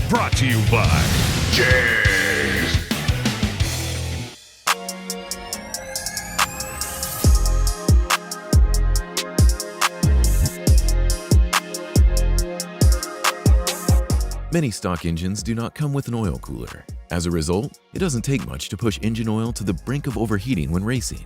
Brought to you by JEGS. Many stock engines do not come with an oil cooler. As a result, it doesn't take much to push engine oil to the brink of overheating when racing.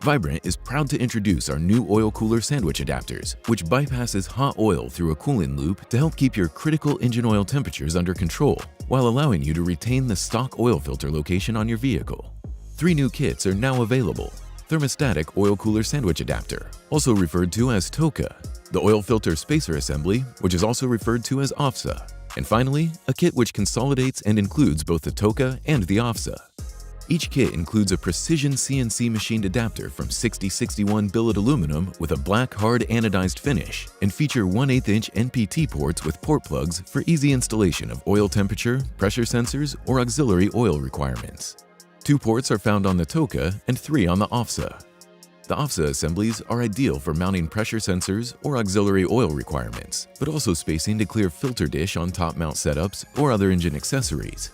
Vibrant is proud to introduce our new oil cooler sandwich adapters, which bypasses hot oil through a cooling loop to help keep your critical engine oil temperatures under control, while allowing you to retain the stock oil filter location on your vehicle. 3 new kits are now available. Thermostatic oil cooler sandwich adapter, also referred to as TOCA, the oil filter spacer assembly, which is also referred to as OFSA, and finally, a kit which consolidates and includes both the TOCA and the OFSA. Each kit includes a precision CNC machined adapter from 6061 billet aluminum with a black hard anodized finish and feature 1/8-inch NPT ports with port plugs for easy installation of oil temperature, pressure sensors, or auxiliary oil requirements. 2 ports are found on the TOCA and 3 on the OFSA. The OFSA assemblies are ideal for mounting pressure sensors or auxiliary oil requirements, but also spacing to clear filter dish on top mount setups or other engine accessories.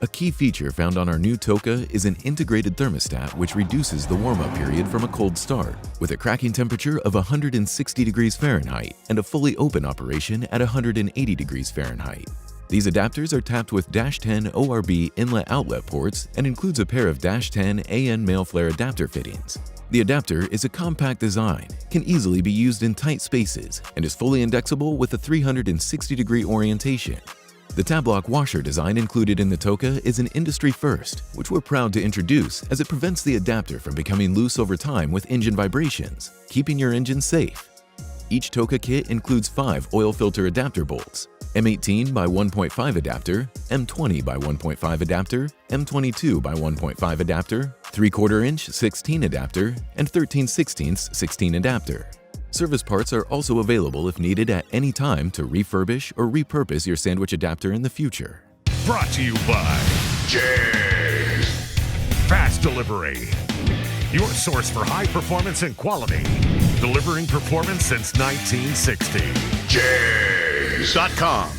A key feature found on our new TOCA is an integrated thermostat which reduces the warm-up period from a cold start, with a cracking temperature of 160 degrees Fahrenheit and a fully open operation at 180 degrees Fahrenheit. These adapters are tapped with -10 ORB inlet-outlet ports and includes a pair of -10 AN male flare adapter fittings. The adapter is a compact design, can easily be used in tight spaces, and is fully indexable with a 360-degree orientation. The tab lock washer design included in the TOCA is an industry first, which we're proud to introduce as it prevents the adapter from becoming loose over time with engine vibrations, keeping your engine safe. Each TOCA kit includes 5 oil filter adapter bolts, M18 by 1.5 adapter, M20 by 1.5 adapter, M22 by 1.5 adapter, 3/4-inch 16 adapter, and 13/16 16 adapter. Service parts are also available if needed at any time to refurbish or repurpose your sandwich adapter in the future. Brought to you by JEGS. Fast Delivery. Your source for high performance and quality. Delivering performance since 1960. JEGS.com.